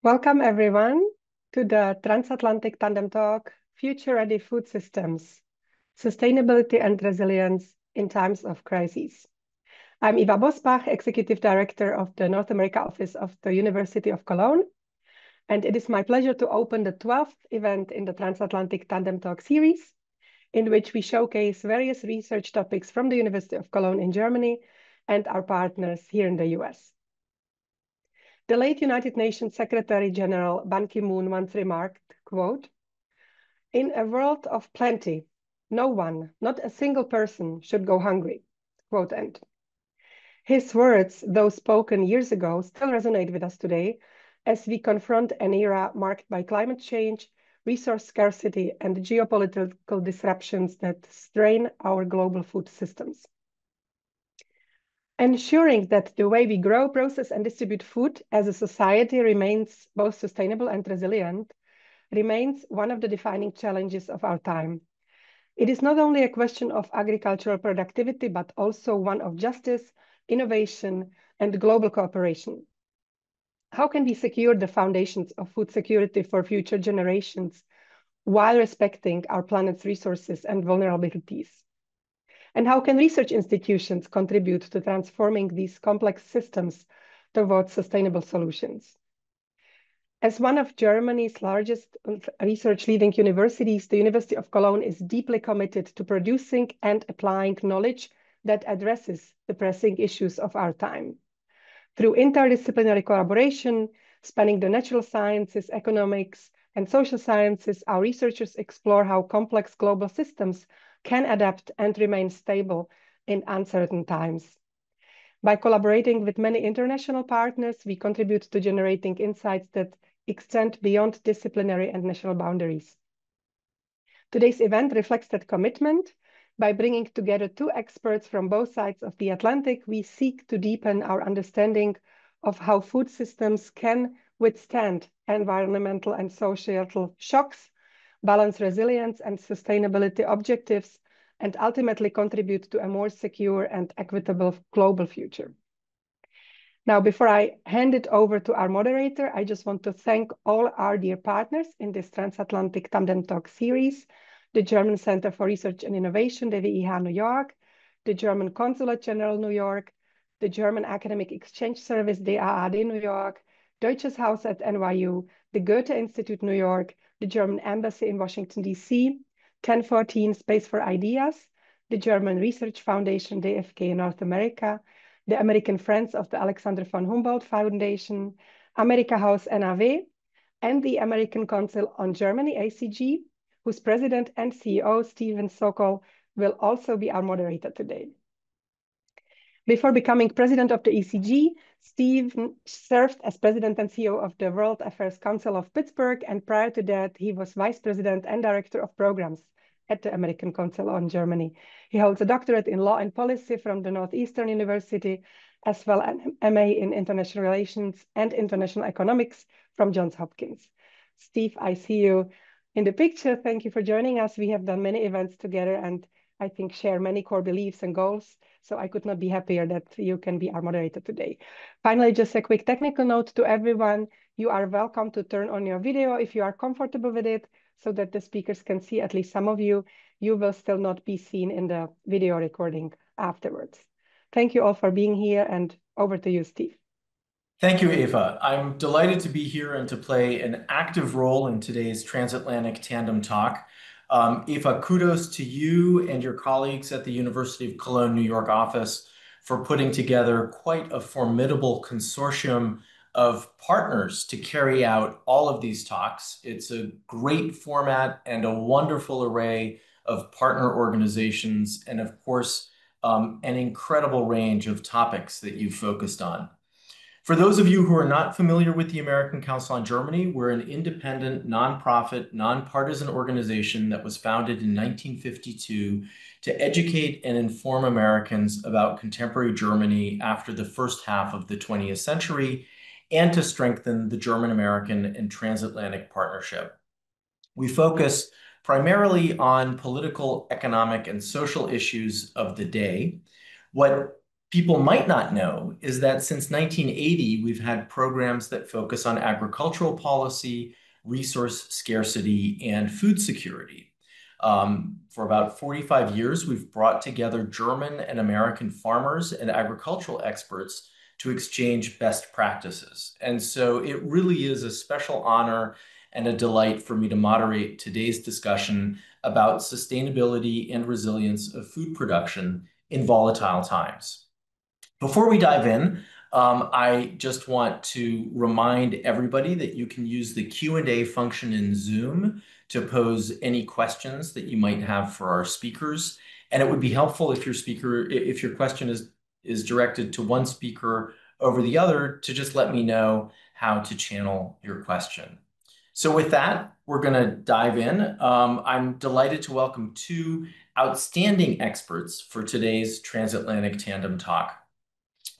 Welcome, everyone, to the Transatlantic Tandem Talk, Future-Ready Food Systems, Sustainability and Resilience in Times of Crises. I'm Eva Bosbach, Executive Director of the North America Office of the University of Cologne, and it is my pleasure to open the 12th event in the Transatlantic Tandem Talk series, in which we showcase various research topics from the University of Cologne in Germany and our partners here in the US. The late United Nations Secretary General Ban Ki-moon once remarked, quote, "In a world of plenty, no one, not a single person, should go hungry," quote end. His words, though spoken years ago, still resonate with us today as we confront an era marked by climate change, resource scarcity, and geopolitical disruptions that strain our global food systems. Ensuring that the way we grow, process, and distribute food as a society remains both sustainable and resilient remains one of the defining challenges of our time. It is not only a question of agricultural productivity, but also one of justice, innovation, and global cooperation. How can we secure the foundations of food security for future generations while respecting our planet's resources and vulnerabilities? And how can research institutions contribute to transforming these complex systems towards sustainable solutions? As one of Germany's largest research leading universities, the University of Cologne is deeply committed to producing and applying knowledge that addresses the pressing issues of our time. Through interdisciplinary collaboration, spanning the natural sciences, economics, and social sciences, our researchers explore how complex global systems can adapt and remain stable in uncertain times. By collaborating with many international partners, we contribute to generating insights that extend beyond disciplinary and national boundaries. Today's event reflects that commitment. By bringing together two experts from both sides of the Atlantic, we seek to deepen our understanding of how food systems can withstand environmental and societal shocks, balance resilience and sustainability objectives, and ultimately contribute to a more secure and equitable global future. Now, before I hand it over to our moderator, I just want to thank all our dear partners in this Transatlantic Tandem Talk series: the German Center for Research and Innovation, DWIH New York, the German Consulate General New York, the German Academic Exchange Service, DAAD New York, Deutsches Haus at NYU, the Goethe Institute New York, the German Embassy in Washington, D.C., 1014 Space for Ideas, the German Research Foundation, DFK North America, the American Friends of the Alexander von Humboldt Foundation, America House NAW, and the American Council on Germany, ACG, whose president and CEO, Stephen Sokol, will also be our moderator today. Before becoming president of the ECG, Steve served as president and CEO of the World Affairs Council of Pittsburgh, and prior to that, he was vice president and director of programs at the American Council on Germany. He holds a doctorate in law and policy from the Northeastern University, as well as an MA in international relations and international economics from Johns Hopkins. Steve, I see you in the picture. Thank you for joining us. We have done many events together and I think share many core beliefs and goals. So I could not be happier that you can be our moderator today. Finally, just a quick technical note to everyone. You are welcome to turn on your video if you are comfortable with it, so that the speakers can see at least some of you. You will still not be seen in the video recording afterwards. Thank you all for being here, and over to you, Steve. Thank you, Eva. I'm delighted to be here and to play an active role in today's Transatlantic Tandem Talk. Eva, kudos to you and your colleagues at the University of Cologne, New York office for putting together quite a formidable consortium of partners to carry out all of these talks. It's a great format and a wonderful array of partner organizations, and of course, an incredible range of topics that you've focused on. For those of you who are not familiar with the American Council on Germany, we're an independent, nonprofit, nonpartisan organization that was founded in 1952 to educate and inform Americans about contemporary Germany after the first half of the 20th century and to strengthen the German-American and transatlantic partnership. We focus primarily on political, economic, and social issues of the day. What people might not know is that since 1980, we've had programs that focus on agricultural policy, resource scarcity, and food security. For about 45 years, we've brought together German and American farmers and agricultural experts to exchange best practices. And so it really is a special honor and a delight for me to moderate today's discussion about sustainability and resilience of food production in volatile times. Before we dive in, I just want to remind everybody that you can use the Q&A function in Zoom to pose any questions that you might have for our speakers. And it would be helpful if your question is directed to one speaker over the other, to just let me know how to channel your question. So with that, we're going to dive in. I'm delighted to welcome two outstanding experts for today's Transatlantic Tandem talk.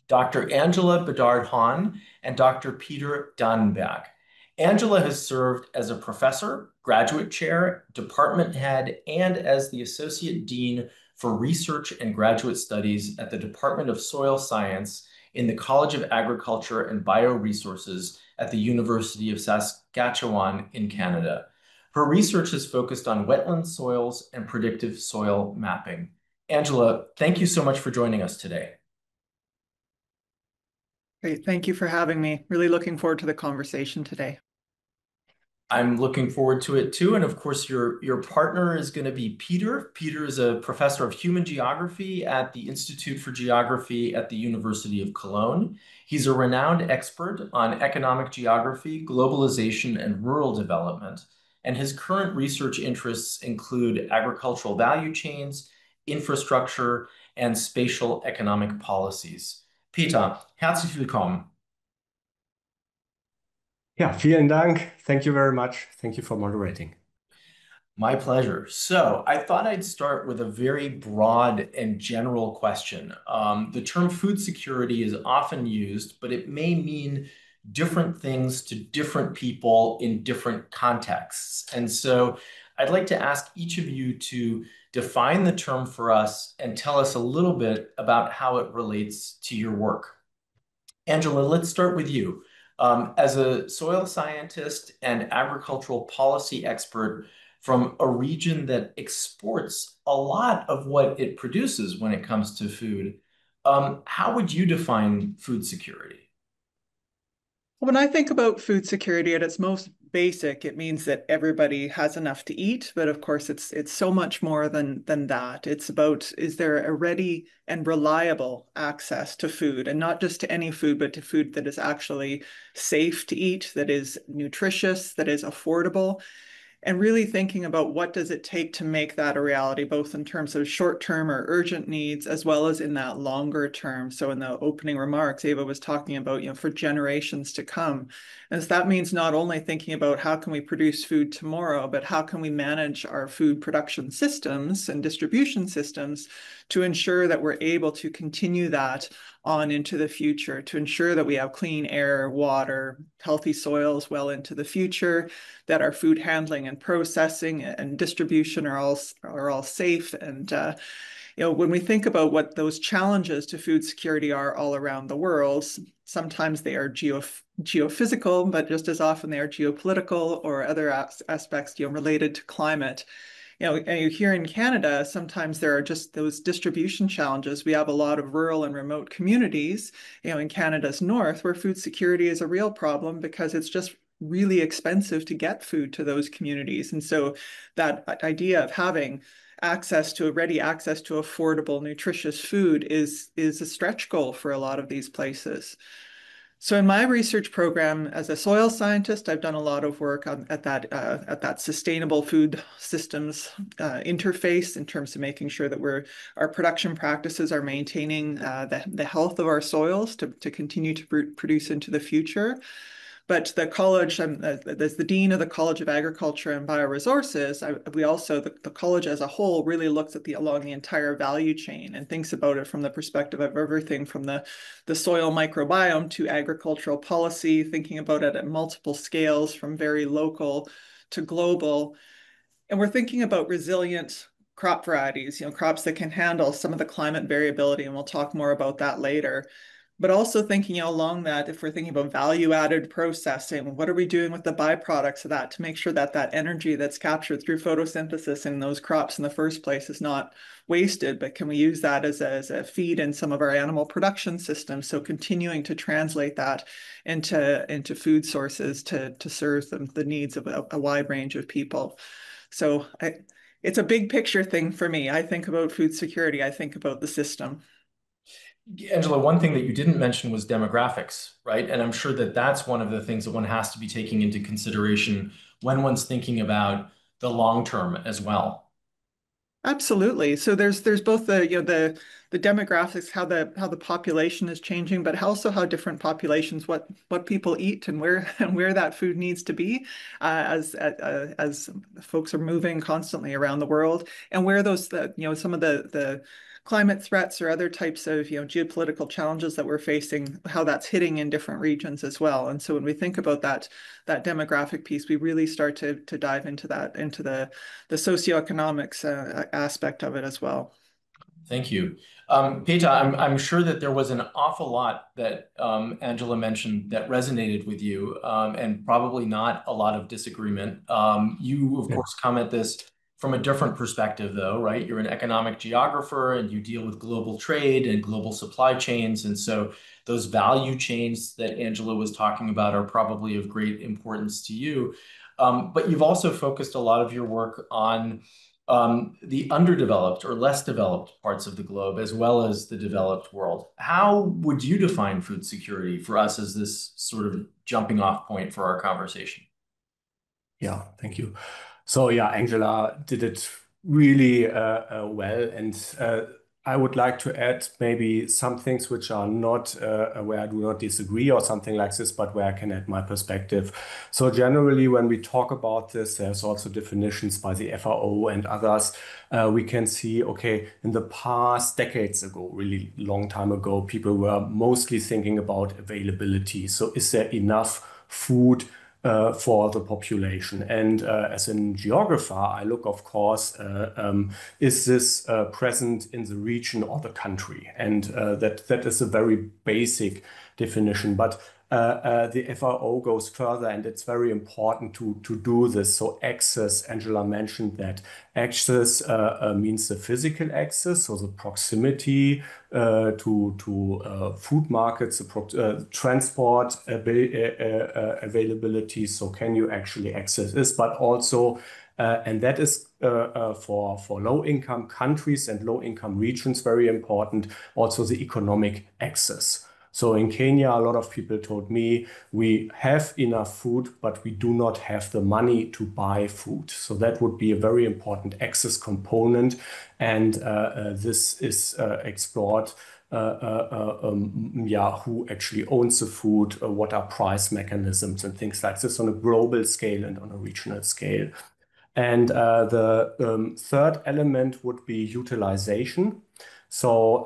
Dr. Angela Bedard-Haughn and Dr. Peter Dannenberg. Angela has served as a professor, graduate chair, department head, and as the Associate Dean for Research and Graduate Studies at the Department of Soil Science in the College of Agriculture and Bioresources at the University of Saskatchewan in Canada. Her research is focused on wetland soils and predictive soil mapping. Angela, thank you so much for joining us today. Great. Thank you for having me. Really looking forward to the conversation today. I'm looking forward to it too. And of course, your partner is going to be Peter. Peter is a professor of human geography at the Institute for Geography at the University of Cologne. He's a renowned expert on economic geography, globalization, and rural development. And his current research interests include agricultural value chains, infrastructure, and spatial economic policies. Peter, herzlich willkommen. Ja, vielen Dank. Thank you very much. Thank you for moderating. My pleasure. So I thought I'd start with a very broad and general question. The term food security is often used, but it may mean different things to different people in different contexts. And so I'd like to ask each of you to define the term for us and tell us a little bit about how it relates to your work. Angela, let's start with you. As a soil scientist and agricultural policy expert from a region that exports a lot of what it produces when it comes to food, how would you define food security? When I think about food security at its most basic, it means that everybody has enough to eat. But of course, it's so much more than that. It's about, is there a ready and reliable access to food, and not just to any food, but to food that is actually safe to eat, that is nutritious, that is affordable. And really thinking about what does it take to make that a reality, both in terms of short-term or urgent needs, as well as in that longer term. So in the opening remarks, Eva was talking about, for generations to come. And so that means not only thinking about how can we produce food tomorrow, but how can we manage our food production systems and distribution systems to ensure that we're able to continue that on into the future, to ensure that we have clean air, water, healthy soils well into the future, that our food handling and processing and distribution are all safe. And when we think about what those challenges to food security are all around the world, sometimes they are geophysical, but just as often they are geopolitical or other aspects related to climate. Here in Canada, sometimes there are just those distribution challenges. We have a lot of rural and remote communities, in Canada's north, where food security is a real problem because it's just really expensive to get food to those communities. And so that idea of having ready access to affordable, nutritious food is a stretch goal for a lot of these places. So in my research program as a soil scientist, I've done a lot of work at that sustainable food systems interface in terms of making sure that our production practices are maintaining the health of our soils to continue to produce into the future. But the college, as the dean of the College of Agriculture and Bioresources, the college as a whole really looks along the entire value chain and thinks about it from the perspective of everything from the soil microbiome to agricultural policy, thinking about it at multiple scales from very local to global. And we're thinking about resilient crop varieties, crops that can handle some of the climate variability, and we'll talk more about that later. But also thinking along that, if we're thinking about value-added processing, what are we doing with the byproducts of that to make sure that that energy that's captured through photosynthesis in those crops in the first place is not wasted, but can we use that as a feed in some of our animal production systems? So continuing to translate that into food sources to serve the needs of a wide range of people. So it's a big picture thing for me. I think about food security, I think about the system. Angela, one thing that you didn't mention was demographics, right? And I'm sure that that's one of the things that one has to be taking into consideration when one's thinking about the long term as well. Absolutely. So there's both the demographics, how the population is changing, but also how different populations, what people eat and where that food needs to be, as folks are moving constantly around the world, and where those some of the climate threats or other types of geopolitical challenges that we're facing, how that's hitting in different regions as well. And so when we think about that demographic piece, we really start to dive into the socioeconomics aspect of it as well. Thank you. Peter, I'm sure that there was an awful lot that Angela mentioned that resonated with you, and probably not a lot of disagreement. You, of course, come at this from a different perspective, though, right? You're an economic geographer and you deal with global trade and global supply chains. And so those value chains that Angela was talking about are probably of great importance to you. But you've also focused a lot of your work on the underdeveloped or less developed parts of the globe, as well as the developed world. How would you define food security for us as this sort of jumping off point for our conversation? Yeah, thank you. So yeah, Angela did it really well, and I would like to add maybe some things which are not where I do not disagree or something like this, but where I can add my perspective. So generally, when we talk about this, there's also definitions by the FAO and others. We can see, okay, in the past, decades ago, really long time ago, people were mostly thinking about availability. So is there enough food for the population? And as a geographer, I look, of course, is this present in the region or the country? And that is a very basic definition. But the FAO goes further, and it's very important to do this. So access, Angela mentioned that access means the physical access, so the proximity to food markets, the transport availability. So can you actually access this? But also, and that is for low-income countries and low-income regions very important, also the economic access. So in Kenya, a lot of people told me we have enough food, but we do not have the money to buy food. So that would be a very important access component. And this is explored. Who actually owns the food, what are price mechanisms and things like this on a global scale and on a regional scale. And the third element would be utilization. So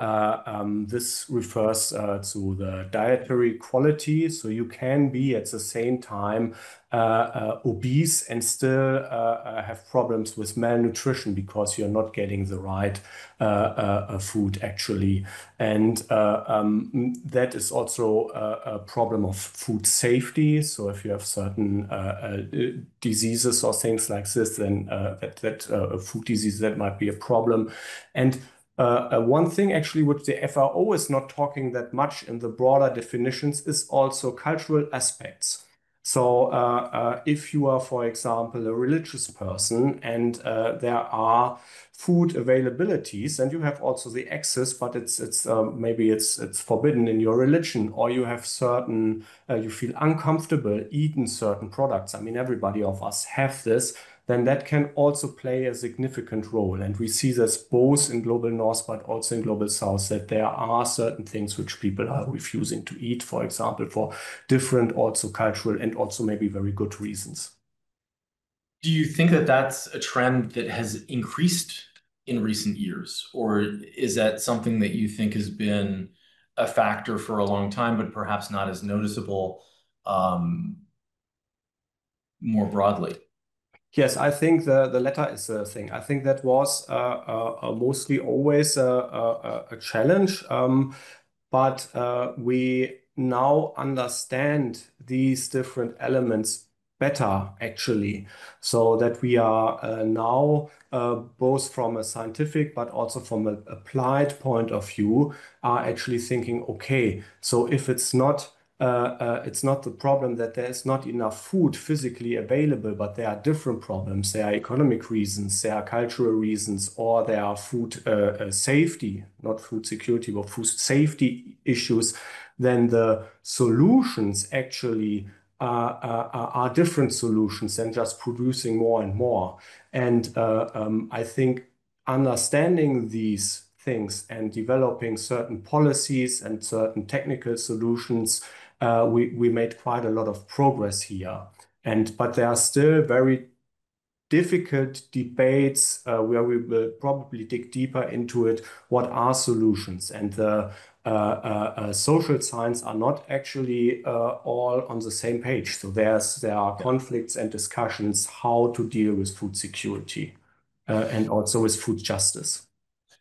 this refers to the dietary quality. So you can be at the same time obese and still have problems with malnutrition because you're not getting the right food actually. And that is also a problem of food safety. So if you have certain diseases or things like this, then food disease, that might be a problem. And one thing actually which the FAO is not talking that much in the broader definitions is also cultural aspects. So if you are, for example, a religious person and there are food availabilities and you have also the access, but it's maybe it's forbidden in your religion, or you have certain you feel uncomfortable eating certain products. I mean, everybody of us have this. Then that can also play a significant role. And we see this both in Global North, but also in Global South, that there are certain things which people are refusing to eat, for example, for different also cultural and also maybe very good reasons. Do you think that that's a trend that has increased in recent years, or is that something that you think has been a factor for a long time, but perhaps not as noticeable more broadly? Yes, I think the latter is the thing. I think that was mostly always a challenge, but we now understand these different elements better, actually, so that we are now both from a scientific but also from an applied point of view are actually thinking, okay, so if it's not the problem that there is not enough food physically available, but there are different problems. There are economic reasons, there are cultural reasons, or there are food safety, not food security, but food safety issues. Then the solutions actually are different solutions than just producing more and more. And I think understanding these things and developing certain policies and certain technical solutions, we made quite a lot of progress here. But there are still very difficult debates where we will probably dig deeper into it. What are solutions? And the social science are not actually all on the same page. So there are conflicts and discussions how to deal with food security and also with food justice.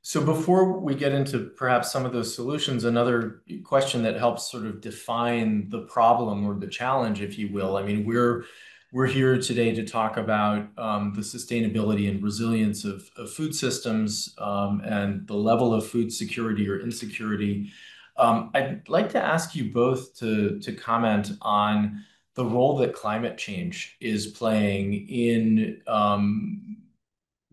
So before we get into perhaps some of those solutions, another question that helps sort of define the problem or the challenge, if you will. I mean, we're here today to talk about the sustainability and resilience of food systems and the level of food security or insecurity. I'd like to ask you both to comment on the role that climate change is playing in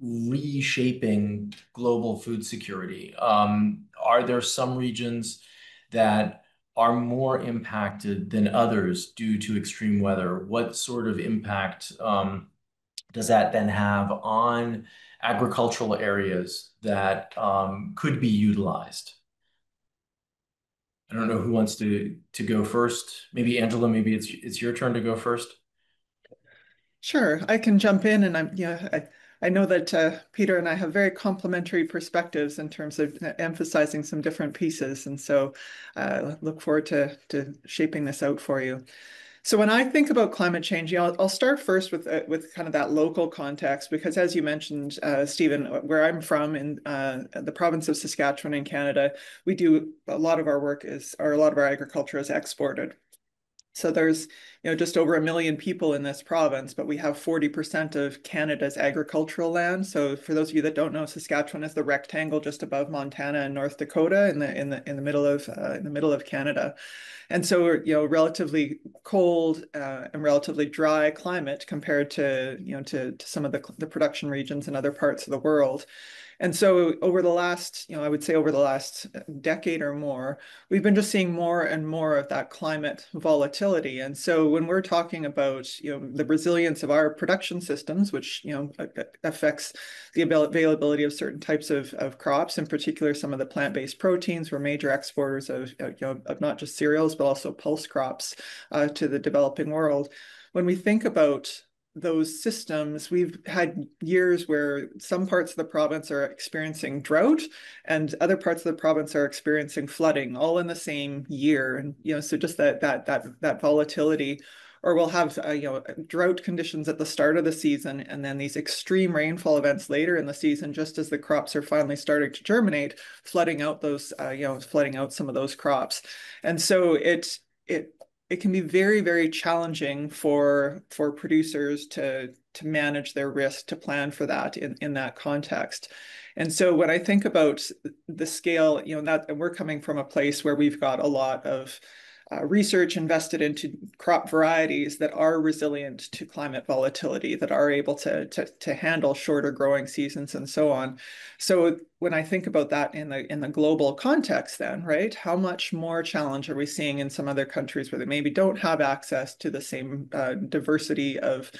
reshaping global food security. Are there some regions that are more impacted than others due to extreme weather? What sort of impact does that then have on agricultural areas that could be utilized? I don't know who wants to go first. Maybe Angela, maybe it's your turn to go first. Sure, I can jump in, and I know that Peter and I have very complementary perspectives in terms of emphasizing some different pieces, and so look forward to shaping this out for you. So when I think about climate change, I'll start first with kind of that local context, because as you mentioned, Stephen, where I'm from in the province of Saskatchewan in Canada, we do a lot of our work or a lot of our agriculture is exported. So there's, just over 1 million people in this province, but we have 40% of Canada's agricultural land. So for those of you that don't know, Saskatchewan is the rectangle just above Montana and North Dakota in the middle of Canada. And so, relatively cold and relatively dry climate compared to, to some of the production regions in other parts of the world. And so over the last, I would say over the last decade or more, we've been just seeing more and more of that climate volatility. And so when we're talking about, the resilience of our production systems, which, affects the availability of certain types of crops, in particular, some of the plant-based proteins, we're major exporters of not just cereals, but also pulse crops to the developing world. When we think about those systems, we've had years where some parts of the province are experiencing drought and other parts of the province are experiencing flooding all in the same year. And, so just that volatility, or we'll have, drought conditions at the start of the season and then these extreme rainfall events later in the season, just as the crops are finally starting to germinate, flooding out some of those crops. And so it can be very, very challenging for producers to manage their risk, to plan for that in that context. And so when I think about the scale, and we're coming from a place where we've got a lot of research invested into crop varieties that are resilient to climate volatility, that are able to handle shorter growing seasons and so on. So when I think about that in the global context, then, right, how much more challenge are we seeing in some other countries where they maybe don't have access to the same diversity of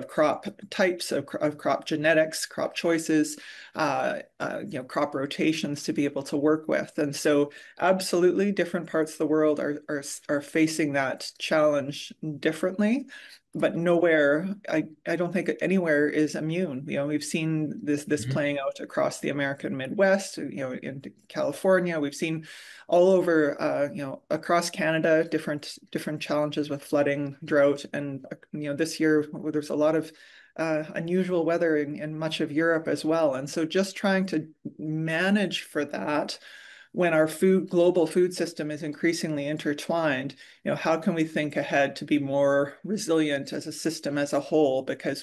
crop types, of crop genetics, crop choices, crop rotations to be able to work with? And so absolutely different parts of the world are facing that challenge differently. but nowhere, I don't think anywhere is immune. We've seen this playing out across the American Midwest, in California. We've seen all over, across Canada, different challenges with flooding, drought, and this year there's a lot of unusual weather in much of Europe as well. And so just trying to manage for that when our global food system is increasingly intertwined, how can we think ahead to be more resilient as a system as a whole? Because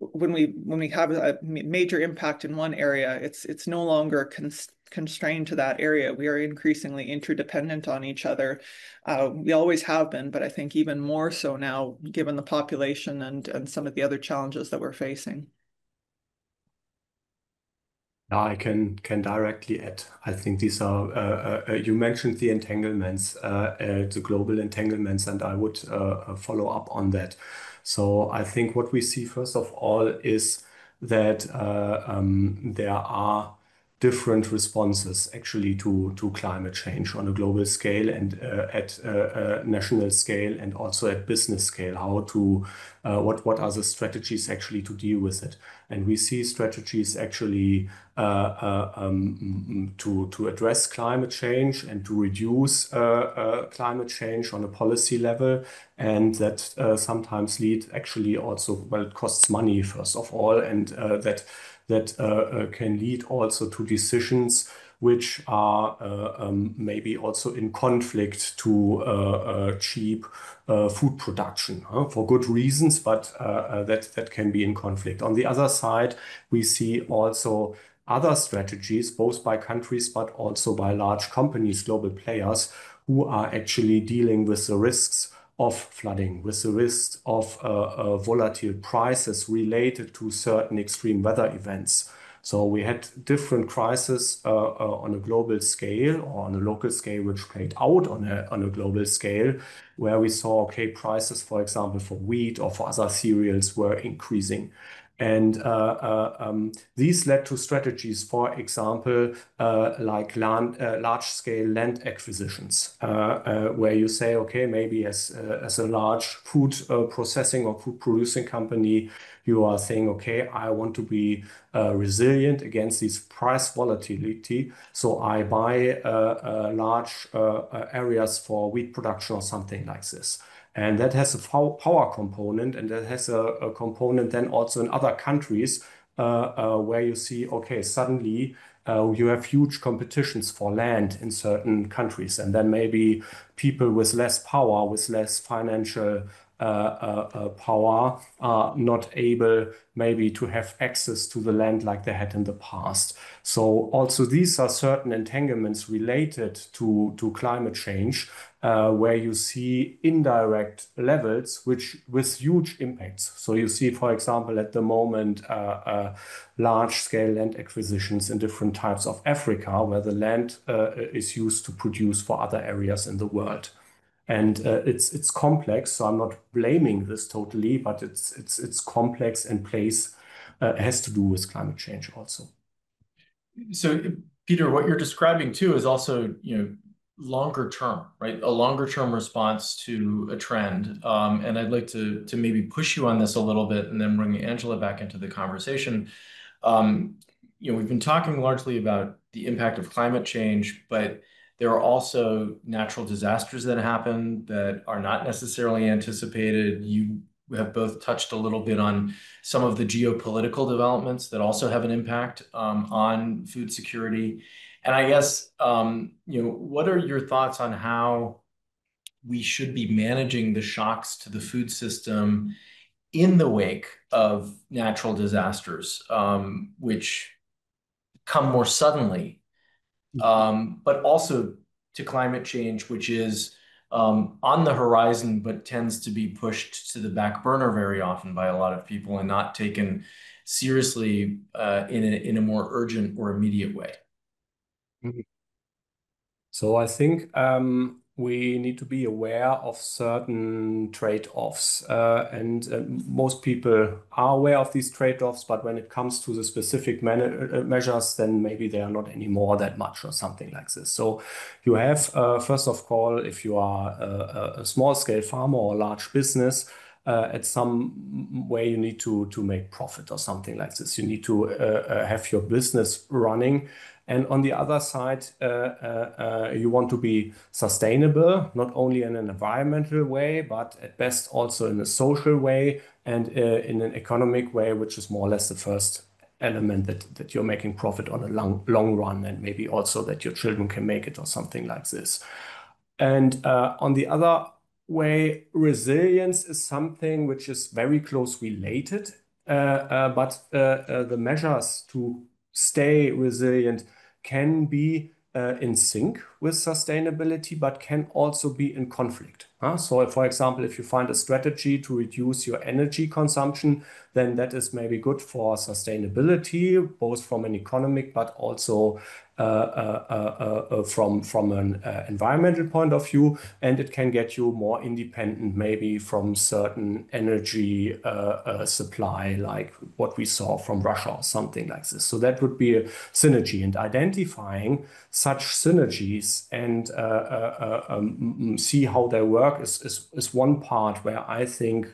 when we have a major impact in one area, it's no longer constrained to that area. We are increasingly interdependent on each other. We always have been, but I think even more so now, given the population and some of the other challenges that we're facing. I can directly add. I think these are, you mentioned the entanglements, the global entanglements, and I would follow up on that. So I think what we see first of all is that there are different responses actually to climate change on a global scale and at national scale and also at business scale. What are the strategies actually to deal with it? And we see strategies actually to address climate change and to reduce climate change on a policy level, and that sometimes lead actually also, well, it costs money first of all, and that can lead also to decisions which are maybe also in conflict to cheap food production for good reasons, but that can be in conflict. On the other side, we see also other strategies, both by countries but also by large companies, global players, who are actually dealing with the risks of flooding, with the risks of volatile prices related to certain extreme weather events. So we had different crises on a global scale or on a local scale, which played out on a global scale, where we saw, okay, prices, for example, for wheat or for other cereals were increasing. And these led to strategies, for example, like large-scale land acquisitions, where you say, okay, maybe as a large food processing or food producing company, you are saying, okay, I want to be resilient against this price volatility, so I buy large areas for wheat production or something like this. And that has a power component, and that has a component then also in other countries where you see, okay, suddenly you have huge competitions for land in certain countries. And then maybe people with less power, with less financial power are not able maybe to have access to the land like they had in the past. So also these are certain entanglements related to climate change, where you see indirect levels with huge impacts. So you see, for example, at the moment, large-scale land acquisitions in different types of Africa, where the land is used to produce for other areas in the world. And it's complex, so I'm not blaming this totally, but it's complex and has to do with climate change also. So, Peter, what you're describing too is also, longer term, right? A longer term response to a trend. And I'd like to maybe push you on this a little bit and then bring Angela back into the conversation. We've been talking largely about the impact of climate change, but there are also natural disasters that happen that are not necessarily anticipated. You have both touched a little bit on some of the geopolitical developments that also have an impact on food security. And I guess, what are your thoughts on how we should be managing the shocks to the food system in the wake of natural disasters, which come more suddenly, but also to climate change, which is on the horizon, but tends to be pushed to the back burner very often by a lot of people and not taken seriously in a more urgent or immediate way? So I think we need to be aware of certain trade-offs, and most people are aware of these trade-offs, but when it comes to the specific measures, then maybe they are not anymore that much or something like this. So you have, first of all, if you are a small-scale farmer or a large business, at some way you need to make profit or something like this. You need to have your business running. And on the other side, you want to be sustainable, not only in an environmental way, but at best also in a social way and in an economic way, which is more or less the first element that you're making profit on a long run, and maybe also that your children can make it or something like this. And on the other way, resilience is something which is very close related, but the measures to stay resilient can be in sync with sustainability, but can also be in conflict. So, for example, if you find a strategy to reduce your energy consumption, then that is maybe good for sustainability, both from an economic but also from an environmental point of view, and it can get you more independent maybe from certain energy supply, like what we saw from Russia or something like this. So that would be a synergy, and identifying such synergies and see how they work is one part where I think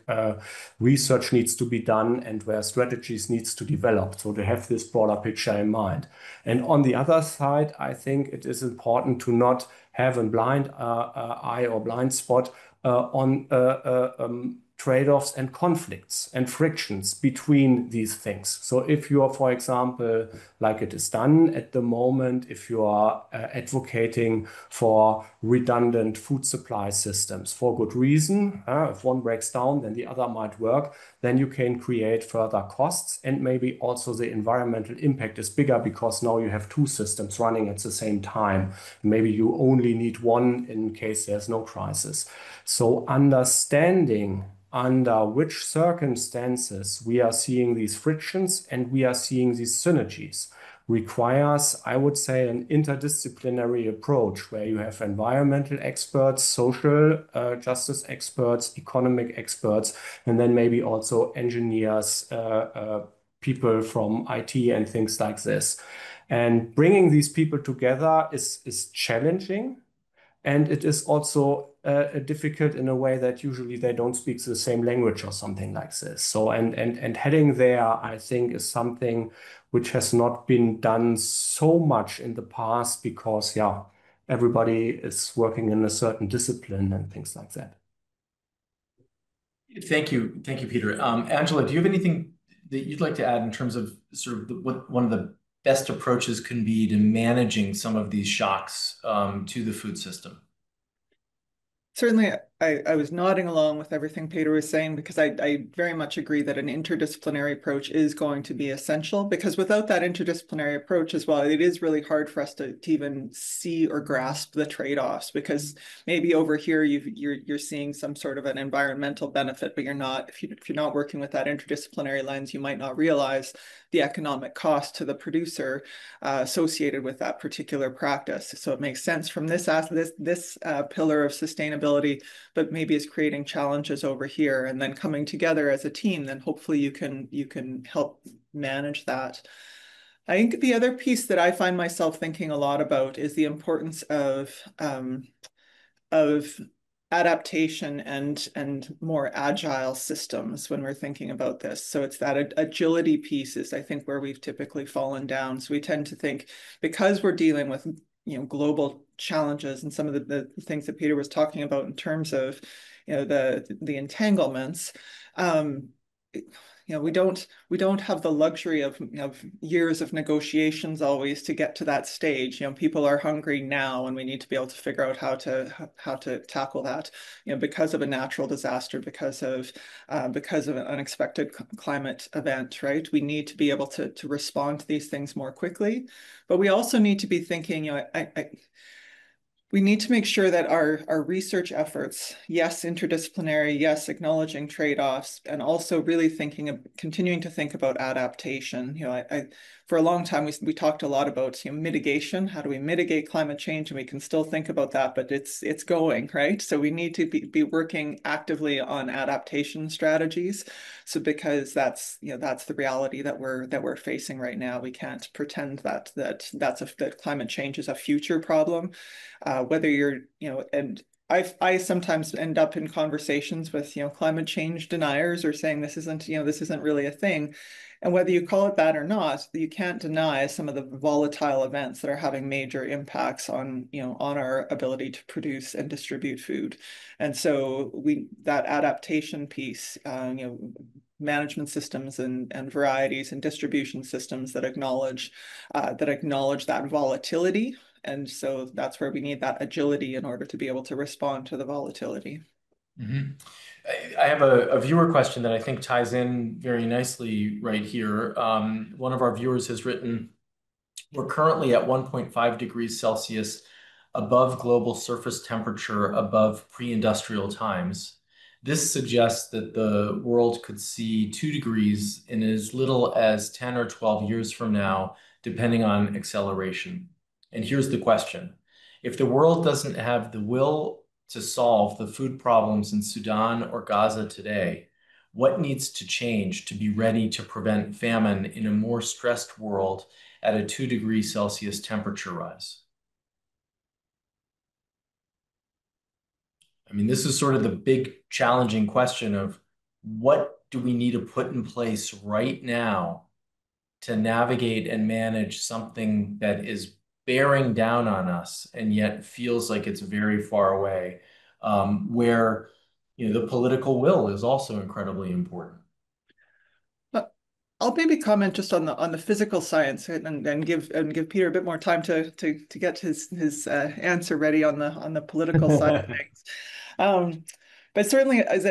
research needs to be done and where strategies needs to develop. So to have this broader picture in mind. And on the other side, I think it is important to not have a blind eye or blind spot on trade-offs and conflicts and frictions between these things. So if you are, for example, like it is done at the moment, if you are advocating for redundant food supply systems for good reason, if one breaks down, then the other might work, then you can create further costs, and maybe also the environmental impact is bigger because now you have two systems running at the same time. Maybe you only need one in case there's no crisis. So understanding under which circumstances we are seeing these frictions and we are seeing these synergies requires, I would say, an interdisciplinary approach where you have environmental experts, social justice experts, economic experts, and then maybe also engineers, people from IT and things like this. And bringing these people together is challenging. And it is also difficult in a way that usually they don't speak the same language or something like this. So, and heading there, I think, is something which has not been done so much in the past because, yeah, everybody is working in a certain discipline and things like that. Thank you, Peter. Angela, do you have anything that you'd like to add in terms of sort of what one of the best approaches can be to managing some of these shocks to the food system? Certainly, I was nodding along with everything Peter was saying because I very much agree that an interdisciplinary approach is going to be essential, because without that interdisciplinary approach as well, it is really hard for us to even see or grasp the trade-offs, because maybe over here you're seeing some sort of an environmental benefit, but you're not, if you're not working with that interdisciplinary lens, you might not realize the economic cost to the producer associated with that particular practice. So it makes sense from this pillar of sustainability, but maybe is creating challenges over here, and then coming together as a team, then hopefully you can help manage that. I think the other piece that I find myself thinking a lot about is the importance of adaptation and more agile systems when we're thinking about this. So it's that agility piece is, I think, where we've typically fallen down. So we tend to think, because we're dealing with global challenges and some of the things that Peter was talking about in terms of the entanglements, we don't have the luxury of years of negotiations always to get to that stage. People are hungry now, and we need to be able to figure out how to tackle that. Because of a natural disaster, because of an unexpected climate event, right? We need to be able to respond to these things more quickly, but we also need to be thinking. We need to make sure that our research efforts, yes, interdisciplinary, yes, acknowledging trade-offs, and also really continuing to think about adaptation. For a long time, we talked a lot about mitigation. How do we mitigate climate change? And we can still think about that, but it's going, right? So we need to be working actively on adaptation strategies. So because that's the reality that we're facing right now. We can't pretend that climate change is a future problem. Whether you're, and I sometimes end up in conversations with, climate change deniers or saying this isn't really a thing. And whether you call it that or not, you can't deny some of the volatile events that are having major impacts on, on our ability to produce and distribute food. And so that adaptation piece, management systems and varieties and distribution systems that acknowledge that volatility. And so that's where we need that agility in order to be able to respond to the volatility. Mm-hmm. I have a viewer question that I think ties in very nicely right here. One of our viewers has written, we're currently at 1.5 degrees Celsius above global surface temperature above pre-industrial times. This suggests that the world could see 2 degrees in as little as 10 or 12 years from now, depending on acceleration. And here's the question. If the world doesn't have the will to solve the food problems in Sudan or Gaza today, what needs to change to be ready to prevent famine in a more stressed world at a 2 degrees Celsius temperature rise? I mean, this is sort of the big challenging question of what do we need to put in place right now to navigate and manage something that is bearing down on us and yet feels like it's very far away, where the political will is also incredibly important. I'll maybe comment just on the physical science and give Peter a bit more time to get his answer ready on the political side of things. But certainly, as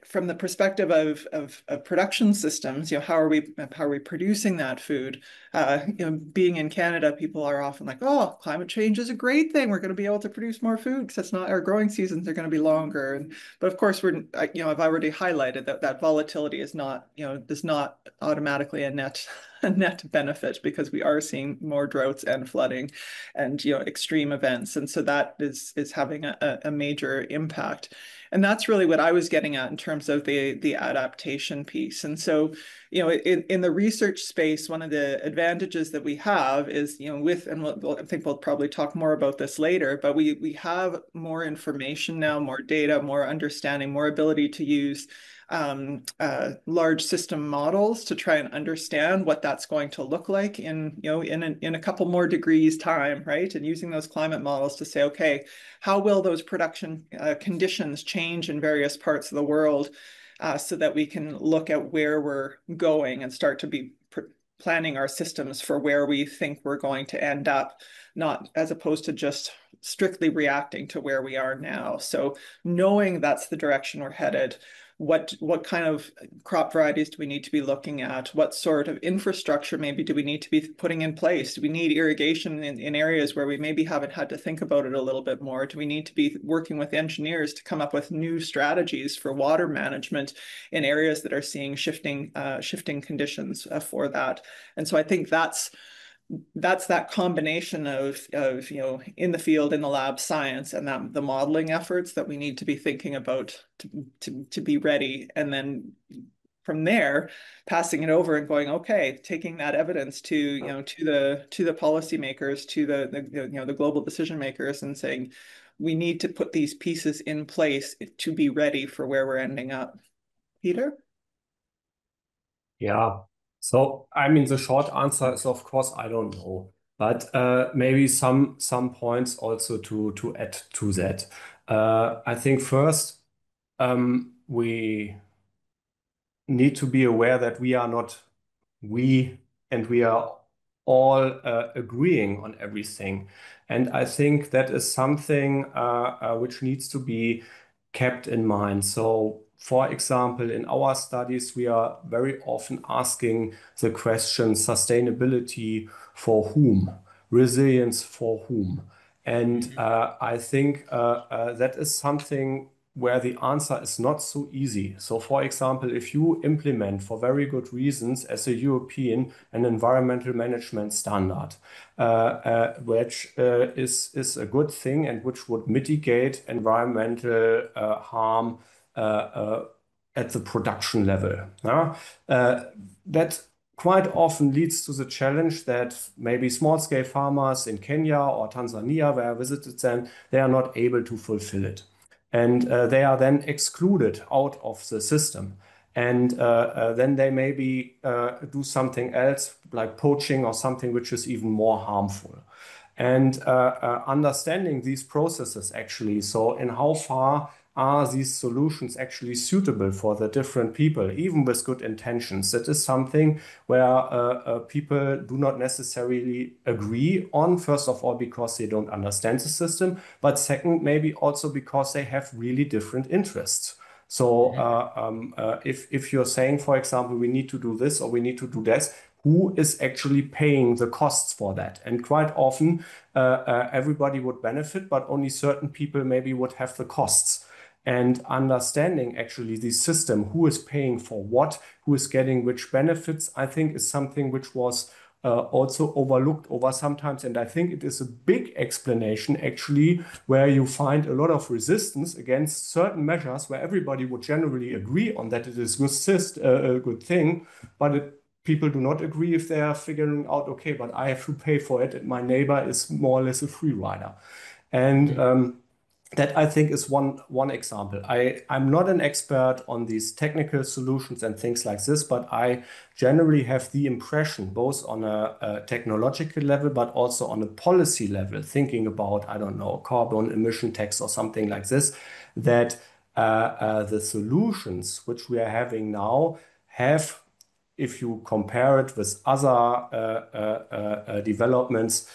from the perspective of production systems, how are we producing that food? Being in Canada, people are often like, "Oh, climate change is a great thing. We're going to be able to produce more food because it's not our growing seasons are going to be longer." But of course, I've already highlighted that volatility is not does not automatically a net benefit because we are seeing more droughts and flooding and extreme events, and so that is having a major impact. And that's really what I was getting at in terms of the adaptation piece. And so, in the research space, one of the advantages that we have is, I think we'll probably talk more about this later, but we have more information now, more data, more understanding, more ability to use large system models to try and understand what that's going to look like in a couple more degrees time, right? And using those climate models to say, okay, how will those production conditions change in various parts of the world, so that we can look at where we're going and start to be planning our systems for where we think we're going to end up, not as opposed to just strictly reacting to where we are now. So knowing that's the direction we're headed, what kind of crop varieties do we need to be looking at? What sort of infrastructure maybe do we need to be putting in place? Do we need irrigation in areas where we maybe haven't had to think about it a little bit more? Do we need to be working with engineers to come up with new strategies for water management in areas that are seeing shifting conditions for that? And so I think that's that combination of in the field, in the lab science, and that the modeling efforts that we need to be thinking about to be ready, and then from there passing it over and going, okay, taking that evidence to the policymakers, to the global decision makers, and saying we need to put these pieces in place to be ready for where we're ending up. Peter? Yeah. So, I mean, the short answer is, of course, I don't know, but maybe some points also to add to that. I think first, we need to be aware that we are all agreeing on everything. And I think that is something which needs to be kept in mind. So, for example, in our studies, we are very often asking the question, sustainability for whom? Resilience for whom? And I think that is something where the answer is not so easy. So, for example, if you implement for very good reasons as a European an environmental management standard, which is a good thing and which would mitigate environmental harm at the production level. That quite often leads to the challenge that maybe small-scale farmers in Kenya or Tanzania, where I visited them, they are not able to fulfill it. And they are then excluded out of the system. And then they maybe do something else, like poaching or something which is even more harmful. And understanding these processes actually, so in how far are these solutions actually suitable for the different people, even with good intentions? That is something where people do not necessarily agree on, first of all, because they don't understand the system, but second, maybe also because they have really different interests. So if you're saying, for example, we need to do this or we need to do this, who is actually paying the costs for that? And quite often, everybody would benefit, but only certain people maybe would have the costs. And understanding actually the system, who is paying for what, who is getting which benefits, I think is something which was also overlooked over sometimes. And I think it is a big explanation actually where you find a lot of resistance against certain measures where everybody would generally agree on that it is a good thing, but people do not agree if they are figuring out, okay, but I have to pay for it and my neighbor is more or less a free rider. And that I think is one example. I'm not an expert on these technical solutions and things like this, but I generally have the impression, both on a technological level, but also on a policy level, thinking about, I don't know, carbon emission tax or something like this, that the solutions which we are having now have, if you compare it with other developments,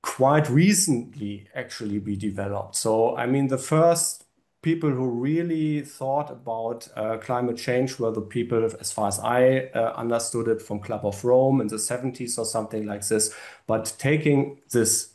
quite recently actually be developed. So, I mean, the first people who really thought about climate change were the people, as far as I understood it, from Club of Rome in the 70s or something like this. But taking this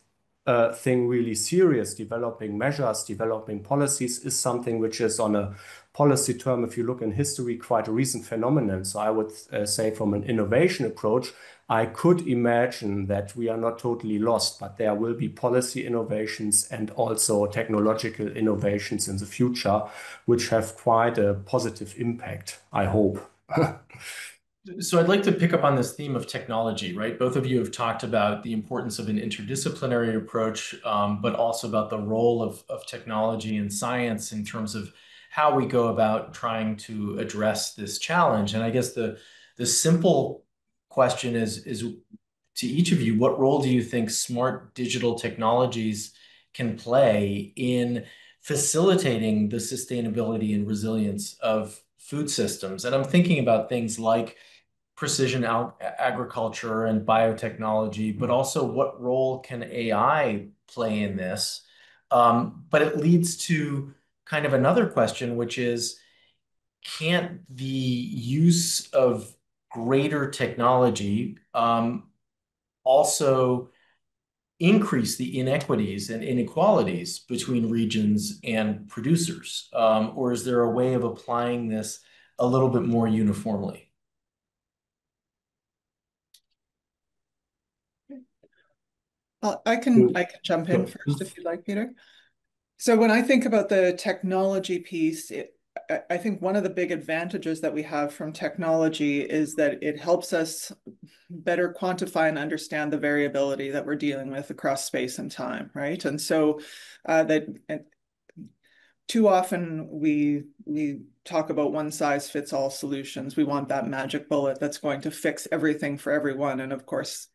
thing really serious, developing measures, developing policies, is something which is on a policy term, if you look in history, quite a recent phenomenon. So I would say from an innovation approach, I could imagine that we are not totally lost, but there will be policy innovations and also technological innovations in the future, which have quite a positive impact, I hope. So I'd like to pick up on this theme of technology, right? Both of you have talked about the importance of an interdisciplinary approach, but also about the role of technology and science in terms of how we go about trying to address this challenge. And I guess the simple question is to each of you, what role do you think smart digital technologies can play in facilitating the sustainability and resilience of food systems? And I'm thinking about things like precision agriculture and biotechnology, but also what role can AI play in this? But it leads to kind of another question, which is, can't the use of greater technology also increase the inequities and inequalities between regions and producers? Or is there a way of applying this a little bit more uniformly? I can jump in first if you'd like, Peter. So when I think about the technology piece, I think one of the big advantages that we have from technology is that it helps us better quantify and understand the variability that we're dealing with across space and time, right? And so too often we talk about one size fits all solutions. We want that magic bullet that's going to fix everything for everyone. And of course,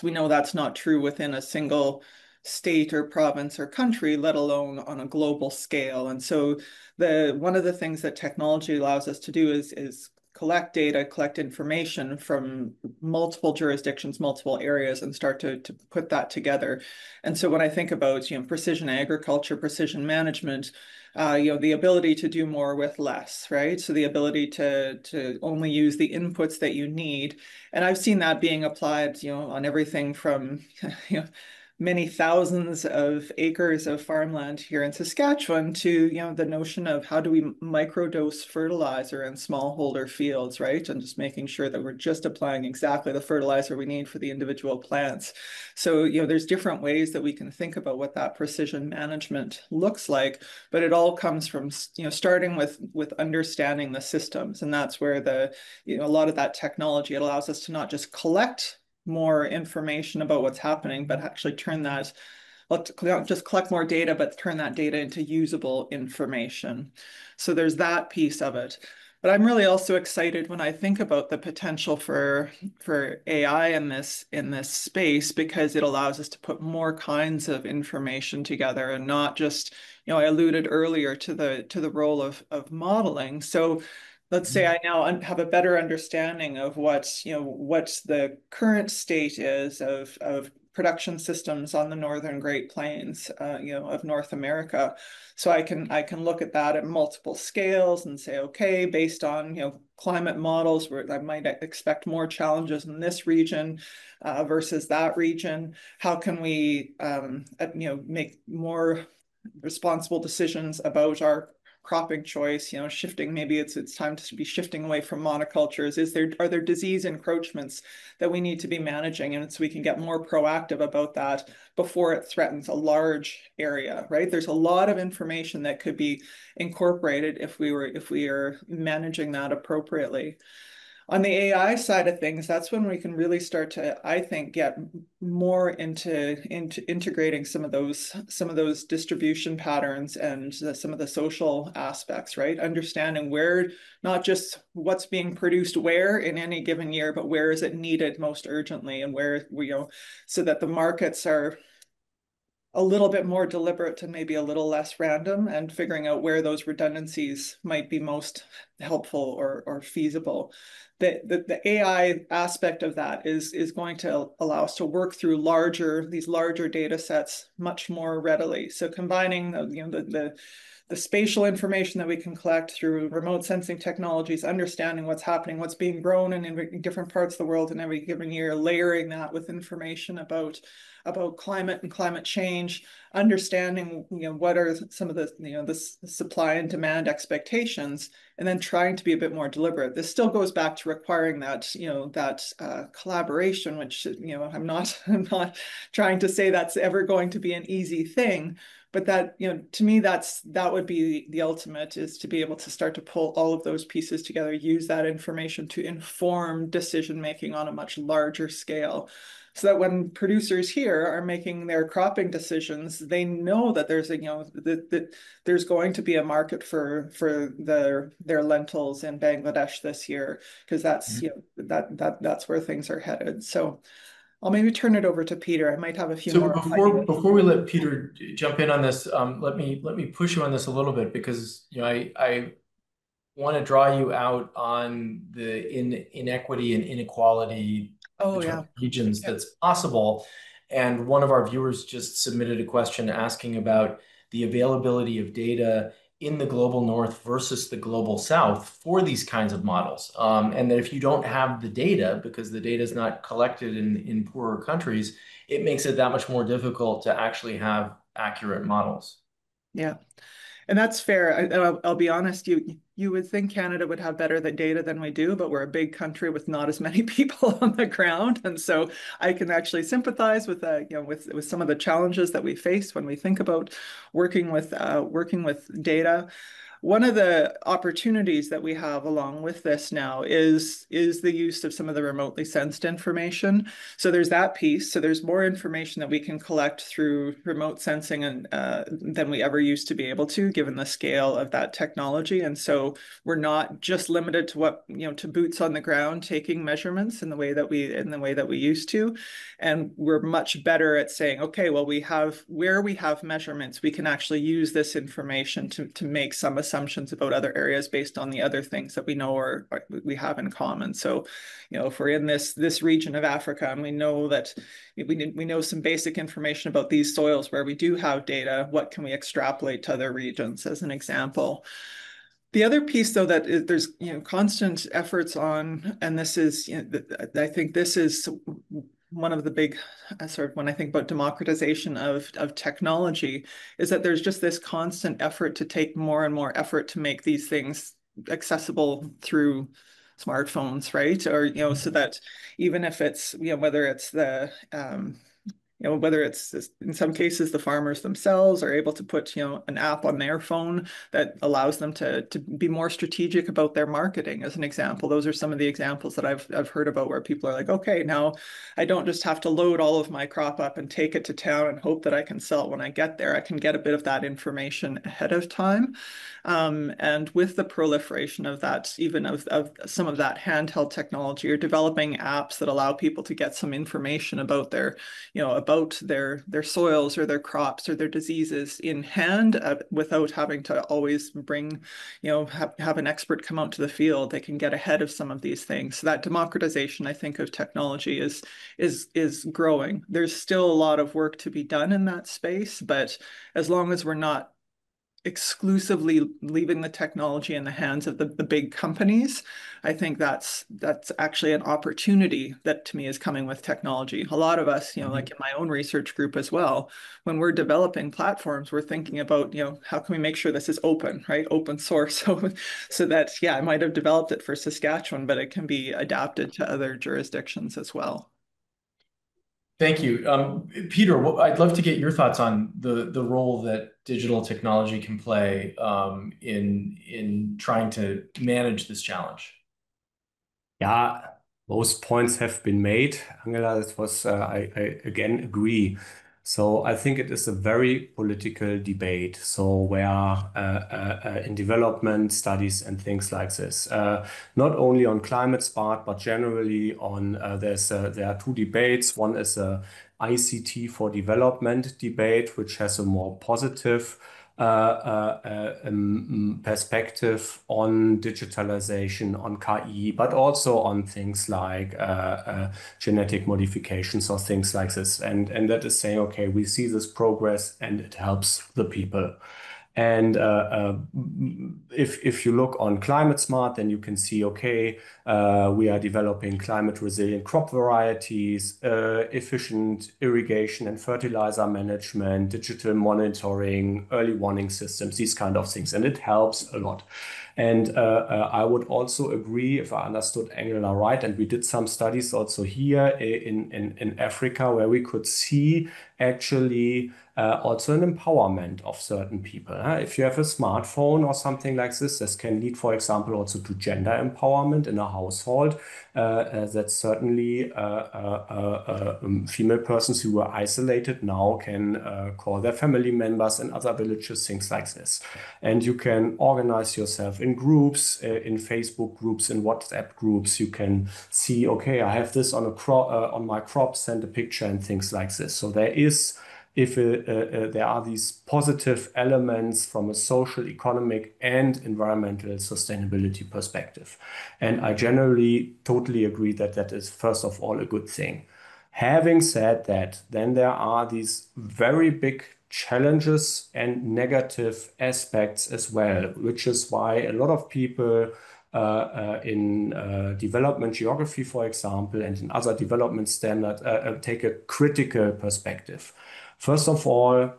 we know that's not true within a single state or province or country, let alone on a global scale. And so one of the things that technology allows us to do is collect data, collect information from multiple jurisdictions, multiple areas, and start to put that together. And so when I think about precision agriculture, precision management, the ability to do more with less, right? So the ability to only use the inputs that you need. And I've seen that being applied, on everything from, many thousands of acres of farmland here in Saskatchewan to, you know, the notion of how do we microdose fertilizer in smallholder fields, right? And just making sure that we're just applying exactly the fertilizer we need for the individual plants. So, you know, there's different ways that we can think about what that precision management looks like, but it all comes from, you know, starting with understanding the systems. And that's where the, you know, a lot of that technology, it allows us to not just collect more information about what's happening, but actually turn that, not just collect more data, but turn that data into usable information. So there's that piece of it. But I'm really also excited when I think about the potential for AI in this space, because it allows us to put more kinds of information together and not just, you know, I alluded earlier to the role of modeling. So let's say I now have a better understanding of what, you know, what the current state is of production systems on the northern Great Plains, you know, of North America. So I can look at that at multiple scales and say, okay, based on, you know, climate models where I might expect more challenges in this region versus that region, how can we, you know, make more responsible decisions about our cropping choice, you know, shifting, maybe it's time to be shifting away from monocultures. Are there disease encroachments that we need to be managing? And so we can get more proactive about that before it threatens a large area, right? There's a lot of information that could be incorporated if we are managing that appropriately. On the AI side of things, that's when we can really start to, I think, get more into integrating some of those distribution patterns and some of the social aspects, right? Understanding where, not just what's being produced where in any given year, but where is it needed most urgently, and where we, you know, so that the markets are a little bit more deliberate and maybe a little less random, and figuring out where those redundancies might be most helpful or feasible. The AI aspect of that is going to allow us to work through these larger data sets much more readily. So combining the spatial information that we can collect through remote sensing technologies, understanding what's happening, what's being grown in different parts of the world in every given year, layering that with information about climate and climate change, understanding, you know, what are some of the, you know, the supply and demand expectations, and then trying to be a bit more deliberate. This still goes back to requiring that, you know, that collaboration, which, you know, I'm not trying to say that's ever going to be an easy thing, but that, you know, to me, that would be the ultimate, is to be able to start to pull all of those pieces together, use that information to inform decision making on a much larger scale. So that when producers here are making their cropping decisions, they know that there's a, you know, that there's going to be a market for their lentils in Bangladesh this year, because that's, you know, that's where things are headed. So I'll maybe turn it over to Peter. I might have a few more. Before we let Peter jump in on this, let me push you on this a little bit, because, you know, I want to draw you out on the inequity and inequality between regions that's possible. And one of our viewers just submitted a question asking about the availability of data in the global north versus the global south for these kinds of models. And that if you don't have the data, because the data is not collected in poorer countries, it makes it that much more difficult to actually have accurate models. Yeah. And that's fair. I'll be honest, you would think Canada would have better data than we do, but we're a big country with not as many people on the ground. And so I can actually sympathize with you know, with some of the challenges that we face when we think about working with data. One of the opportunities that we have along with this now is the use of some of the remotely sensed information. So there's that piece. So there's more information that we can collect through remote sensing and than we ever used to be able to, given the scale of that technology. And so we're not just limited to what, you know, to boots on the ground taking measurements in the way that we used to. And we're much better at saying, okay, well, where we have measurements, we can actually use this information to make some assumptions about other areas based on the other things that we know or we have in common. So, you know, if we're in this region of Africa and we know that we know some basic information about these soils where we do have data, what can we extrapolate to other regions as an example? The other piece, though, that there's, you know, constant efforts on, and this is, you know, I think this is one of the big sort of when I think about democratization of technology is that there's just this constant effort to take more and more effort to make these things accessible through smartphones, right? Or, so that even if it's, whether it's the whether it's in some cases the farmers themselves are able to put, an app on their phone that allows them to be more strategic about their marketing, as an example. Those are some of the examples that I've heard about where people are like, okay, now I don't just have to load all of my crop up and take it to town and hope that I can sell it when I get there. I can get a bit of that information ahead of time. And with the proliferation of that, even of some of that handheld technology, or developing apps that allow people to get some information about their about their soils or their crops or their diseases in hand, without having to always bring, have an expert come out to the field. They can get ahead of some of these things. So that democratization, I think, of technology is growing. There's still a lot of work to be done in that space, but as long as we're not exclusively leaving the technology in the hands of the big companies, I think that's actually an opportunity that to me is coming with technology. A lot of us, like in my own research group as well, when we're developing platforms, we're thinking about, how can we make sure this is open, right? Open source. So that, I might have developed it for Saskatchewan, but it can be adapted to other jurisdictions as well. Thank you. Peter, I'd love to get your thoughts on the role that digital technology can play in trying to manage this challenge. Yeah, most points have been made. Angela, that was, I again agree. So I think it is a very political debate. So where in development studies and things like this, not only on climate smart, but generally on there are two debates. One is a ICT for development debate, which has a more positive perspective on digitalization, on KI, but also on things like genetic modifications or things like this. And that is saying, okay, we see this progress and it helps the people. And if you look on climate smart, then you can see, okay, we are developing climate resilient crop varieties, efficient irrigation and fertilizer management, digital monitoring, early warning systems, these kind of things. And it helps a lot. And I would also agree, if I understood Angela right, and we did some studies also here in Africa where we could see actually also an empowerment of certain people. If you have a smartphone or something like this can lead, for example, also to gender empowerment in a household. That's certainly female persons who were isolated now can call their family members in other villages, things like this. And you can organize yourself in groups, in Facebook groups, in WhatsApp groups. You can see, okay, I have this on on my crop, send a picture and things like this. So there is, if there are these positive elements from a social, economic, and environmental sustainability perspective. And I generally totally agree that that is, first of all, a good thing. Having said that, then there are these very big challenges and negative aspects as well, which is why a lot of people in development geography, for example, and in other development standards take a critical perspective. First of all,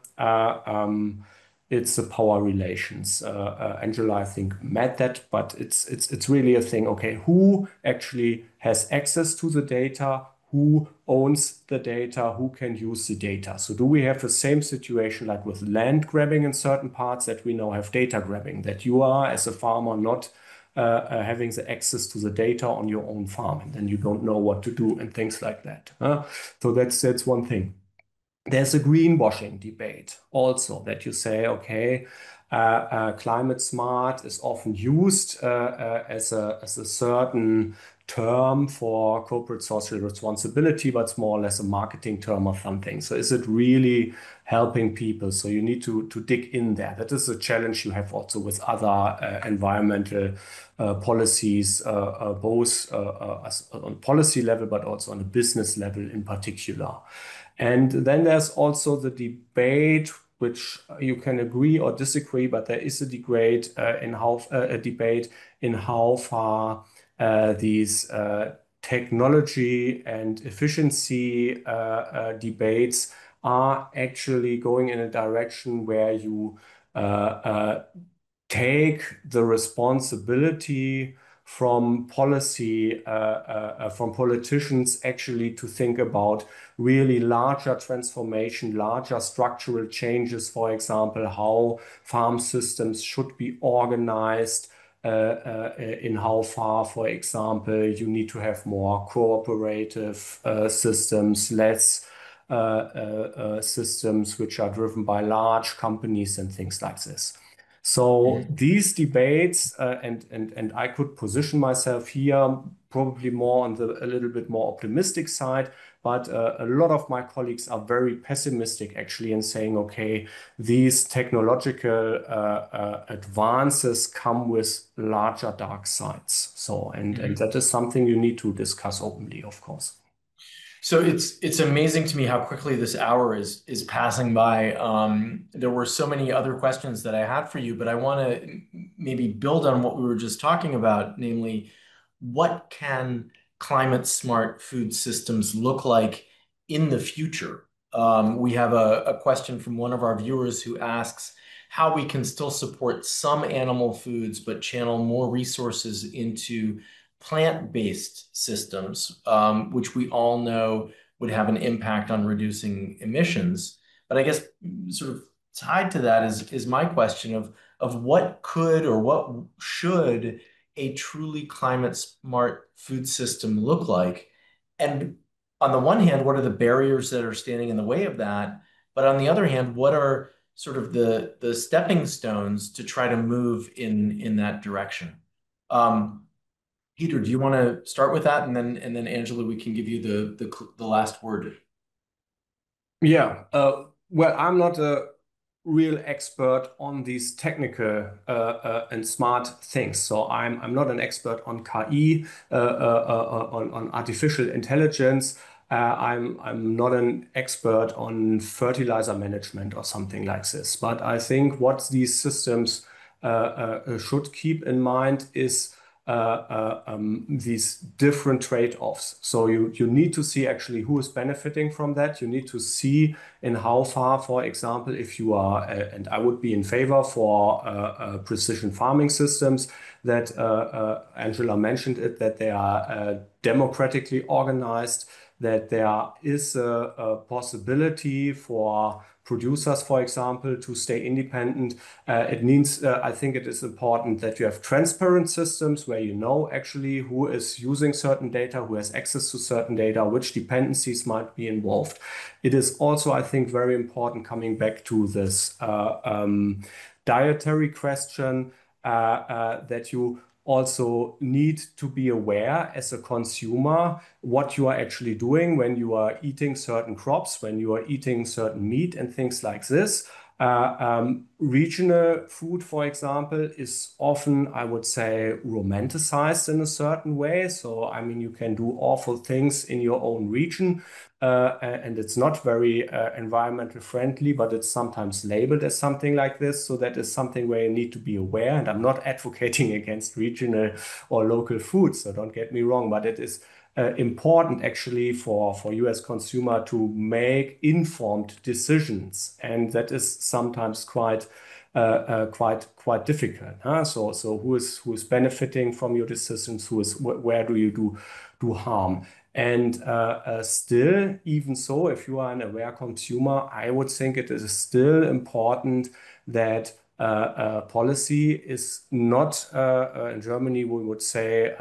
it's the power relations. Angela, I think, met that, but it's really a thing. Okay, who actually has access to the data? Who owns the data? Who can use the data? So do we have the same situation like with land grabbing in certain parts, that we now have data grabbing, that you are as a farmer not having the access to the data on your own farm, and then you don't know what to do and things like that. So that's one thing. There's a greenwashing debate also, that you say, okay, climate smart is often used as a certain term for corporate social responsibility, but it's more or less a marketing term or something. So is it really helping people? So you need to dig in there. That is a challenge you have also with other environmental policies, both on policy level, but also on a business level in particular. And then there's also the debate, which you can agree or disagree, but there is a debate in how far these technology and efficiency debates are actually going in a direction where you take the responsibility from policy, from politicians actually to think about really larger transformation, larger structural changes, for example, how farm systems should be organized, in how far, for example, you need to have more cooperative systems, less systems which are driven by large companies and things like this. So these debates, and I could position myself here probably more on the a little bit more optimistic side, but a lot of my colleagues are very pessimistic actually in saying, okay, these technological advances come with larger dark sides. So, and that is something you need to discuss openly, of course. So it's amazing to me how quickly this hour is passing by. There were so many other questions that I had for you, but I want to maybe build on what we were just talking about, namely, what can climate smart food systems look like in the future? We have a question from one of our viewers who asks how we can still support some animal foods, but channel more resources into plant-based systems, which we all know would have an impact on reducing emissions. But I guess sort of tied to that is my question of what could or what should a truly climate smart food system look like? And on the one hand, what are the barriers that are standing in the way of that? But on the other hand, what are sort of the stepping stones to try to move in that direction? Peter, do you want to start with that, and then Angela, we can give you the last word. Yeah. Well, I'm not a real expert on these technical and smart things. So I'm not an expert on KI, on artificial intelligence. I'm not an expert on fertilizer management or something like this. But I think what these systems should keep in mind is these different trade-offs. So you need to see actually who is benefiting from that. You need to see in how far, for example, if you are, and I would be in favor for precision farming systems that Angela mentioned it, that they are democratically organized, that there is a possibility for producers, for example, to stay independent. It means, I think it is important that you have transparent systems where you know actually who is using certain data, who has access to certain data, which dependencies might be involved. It is also, I think, very important coming back to this dietary question that you also need to be aware as a consumer what you are actually doing when you are eating certain crops, when you are eating certain meat and things like this. Regional food, for example, is often, I would say, romanticized in a certain way. So, I mean, you can do awful things in your own region, and it's not very environmental friendly, but it's sometimes labeled as something like this. So that is something where you need to be aware. And I'm not advocating against regional or local food, so don't get me wrong, but it is important actually for you as consumer to make informed decisions, and that is sometimes quite difficult. So who is benefiting from your decisions? Where do you do harm? And still, even so, if you are an aware consumer, I would think it is still important that policy is not, in Germany, we would say,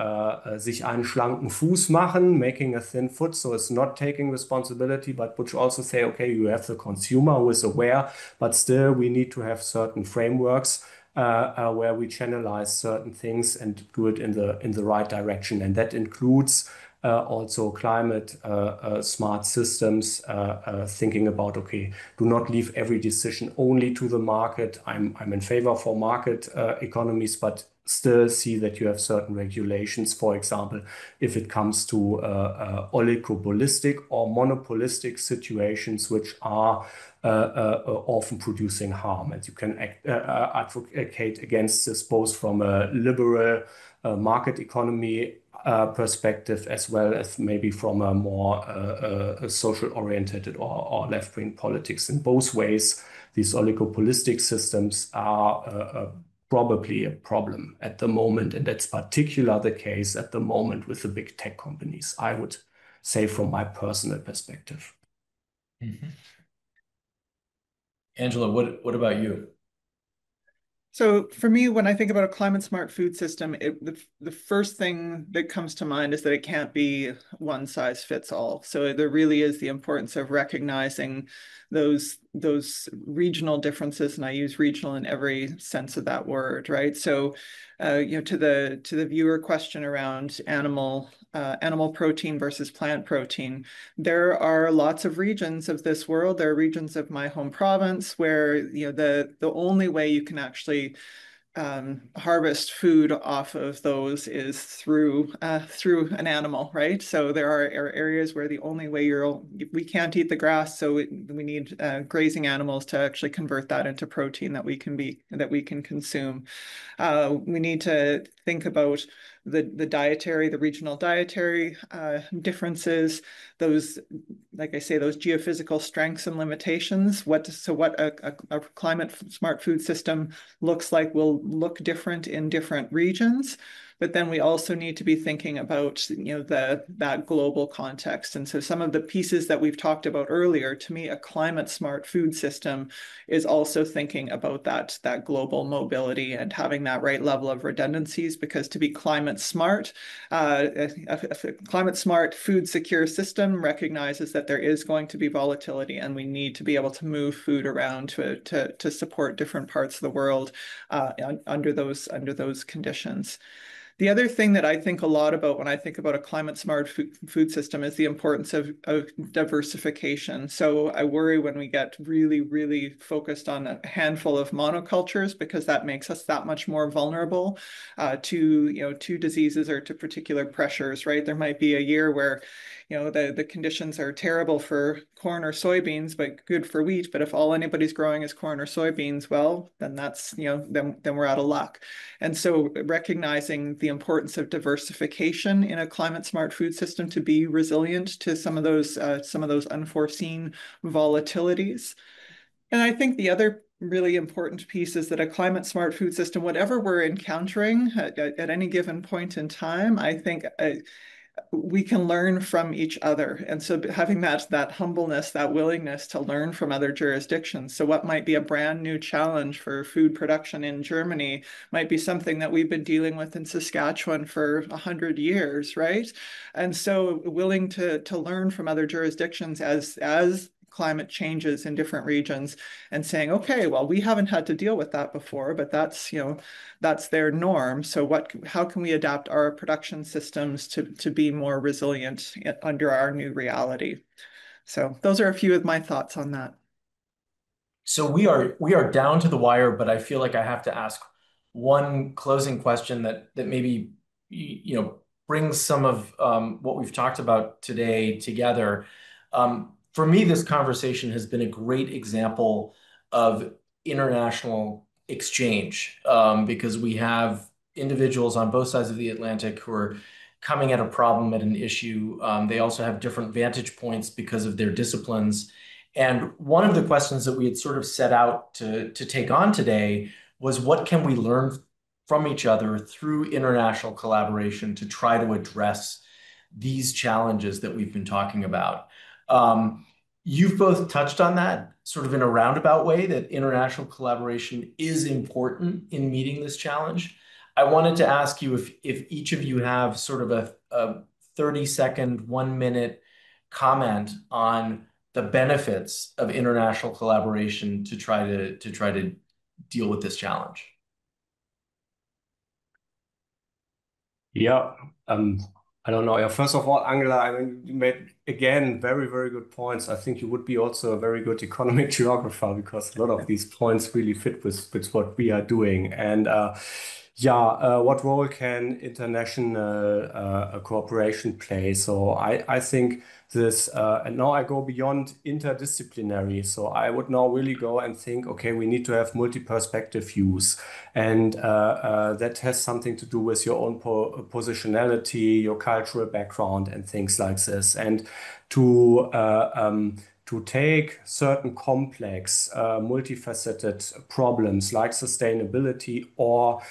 sich einen schlanken Fuß machen, making a thin foot. So it's not taking responsibility, but would also say, okay, you have the consumer who is aware, but still we need to have certain frameworks where we channelize certain things and do it in the right direction. And that includes also climate smart systems, thinking about, okay, do not leave every decision only to the market. I'm in favor for market economies, but still see that you have certain regulations, for example, if it comes to oligopolistic or monopolistic situations, which are often producing harm. And you can advocate against this both from a liberal market economy perspective, as well as maybe from a more social-oriented or left-wing politics. In both ways, these oligopolistic systems are probably a problem at the moment, and that's particularly the case at the moment with the big tech companies, I would say, from my personal perspective. Mm-hmm. Angela, what about you? So for me, when I think about a climate smart food system, the first thing that comes to mind is that it can't be one size fits all. So there really is the importance of recognizing those regional differences, and I use regional in every sense of that word, right? So to the viewer question around animal protein versus plant protein, there are lots of regions of this world. There are regions of my home province where the only way you can actually harvest food off of those is through an animal, right? So there are areas where the only way we can't eat the grass, so we need grazing animals to actually convert that into protein that we can consume. We need to think about the regional dietary differences, those, like I say, those geophysical strengths and limitations. What a climate smart food system looks like will look different in different regions. But then we also need to be thinking about that global context. And so some of the pieces that we've talked about earlier, to me, a climate smart food system is also thinking about that global mobility and having that right level of redundancies, because to be climate smart, a climate smart food secure system recognizes that there is going to be volatility, and we need to be able to move food around to support different parts of the world under those conditions. The other thing that I think a lot about when I think about a climate smart food system is the importance of diversification. So I worry when we get really, really focused on a handful of monocultures, because that makes us that much more vulnerable to diseases or to particular pressures, right? There might be a year where the conditions are terrible for corn or soybeans, but good for wheat. But if all anybody's growing is corn or soybeans, well, then that's, then we're out of luck. And so recognizing the importance of diversification in a climate smart food system to be resilient to some of those unforeseen volatilities. And I think the other really important piece is that a climate smart food system, whatever we're encountering at any given point in time, I think we can learn from each other. And so having that humbleness, that willingness to learn from other jurisdictions. So what might be a brand new challenge for food production in Germany might be something that we've been dealing with in Saskatchewan for 100 years, right? And so willing to learn from other jurisdictions as climate changes in different regions, and saying, okay, well, we haven't had to deal with that before, but that's their norm. So how can we adapt our production systems to be more resilient under our new reality? So those are a few of my thoughts on that. So we are down to the wire, but I feel like I have to ask one closing question that maybe brings some of what we've talked about today together. For me, this conversation has been a great example of international exchange, because we have individuals on both sides of the Atlantic who are coming at a problem, at an issue. They also have different vantage points because of their disciplines. And one of the questions that we had sort of set out to take on today was, what can we learn from each other through international collaboration to try to address these challenges that we've been talking about? You've both touched on that sort of in a roundabout way, that international collaboration is important in meeting this challenge. I wanted to ask you if each of you have sort of a 30-second, 1-minute comment on the benefits of international collaboration to try to deal with this challenge. Yeah, I don't know. Yeah, first of all, Angela, I mean, you made again very, very good points. I think you would be also a very good economic geographer, because a lot of these points really fit with what we are doing. And Yeah, what role can international cooperation play? So I think this, and now I go beyond interdisciplinary. So I would now really go and think, okay, we need to have multi-perspective views. And that has something to do with your own positionality, your cultural background, and things like this. And to to take certain complex, multifaceted problems like sustainability or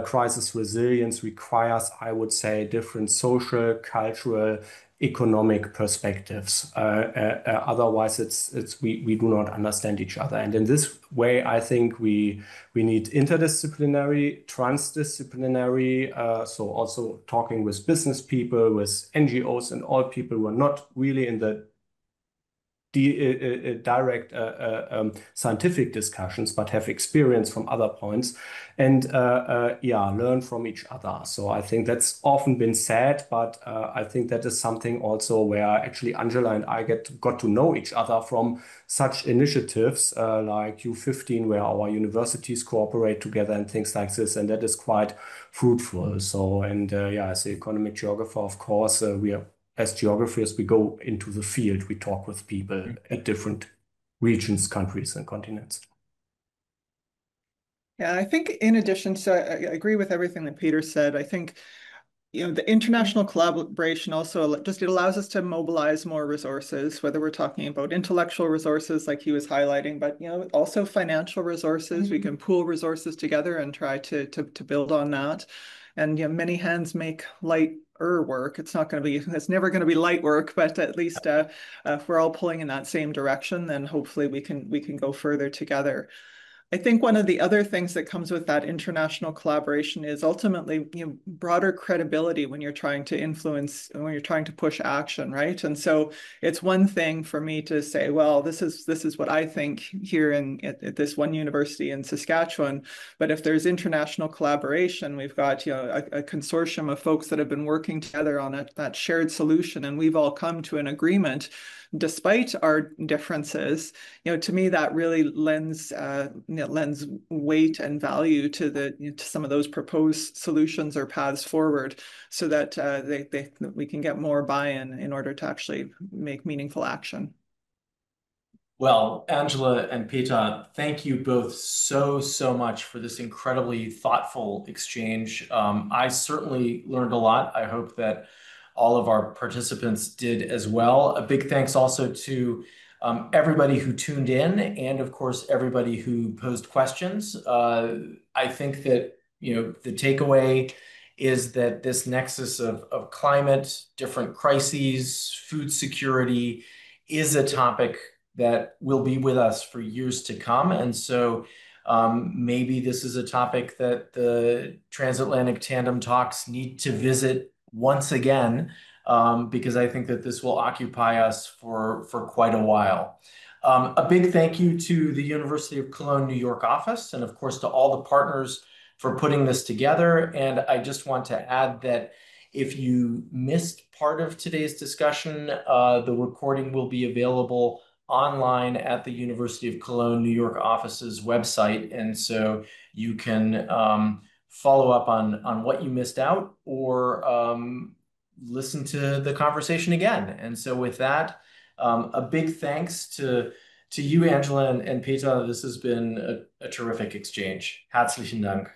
crisis resilience requires, I would say, different social, cultural, economic perspectives. Otherwise, we do not understand each other. And in this way, I think we need interdisciplinary, transdisciplinary. So also talking with business people, with NGOs, and all people who are not really in the direct scientific discussions, but have experience from other points and yeah, learn from each other. So I think that's often been said, but I think that is something also where actually Angela and I got to know each other from such initiatives like U15, where our universities cooperate together and things like this, and that is quite fruitful. So, and yeah, as an economic geographer, of course, we are as geographers, we go into the field, we talk with people at different regions, countries, and continents. Yeah, I think in addition to, I agree with everything that Peter said. I think, the international collaboration also just, it allows us to mobilize more resources, whether we're talking about intellectual resources like he was highlighting, but, also financial resources. We can pool resources together and try to build on that. And, many hands make light work. It's never going to be light work, but at least if we're all pulling in that same direction, then hopefully we can go further together. I think one of the other things that comes with that international collaboration is ultimately, broader credibility when you're trying to influence, when you're trying to push action, right? And so it's one thing for me to say, well, this is what I think here at this one university in Saskatchewan. But if there's international collaboration, we've got a consortium of folks that have been working together on that shared solution, and we've all come to an agreement despite our differences. To me, that really lends weight and value to to some of those proposed solutions or paths forward, so that we can get more buy-in in order to actually make meaningful action. Well, Angela and Peter, thank you both so much for this incredibly thoughtful exchange. I certainly learned a lot. I hope that all of our participants did as well. A big thanks also to everybody who tuned in, and of course, everybody who posed questions. I think that, the takeaway is that this nexus of climate, different crises, food security is a topic that will be with us for years to come. And so maybe this is a topic that the Transatlantic Tandem talks need to visit once again, because I think that this will occupy us for quite a while. A big thank you to the University of Cologne, New York office, and of course to all the partners for putting this together. And I just want to add that if you missed part of today's discussion, the recording will be available online at the University of Cologne, New York office's website. And so you can follow up on what you missed out, or listen to the conversation again. And so with that, a big thanks to you, Angela and Peter. This has been a terrific exchange. Herzlichen Dank.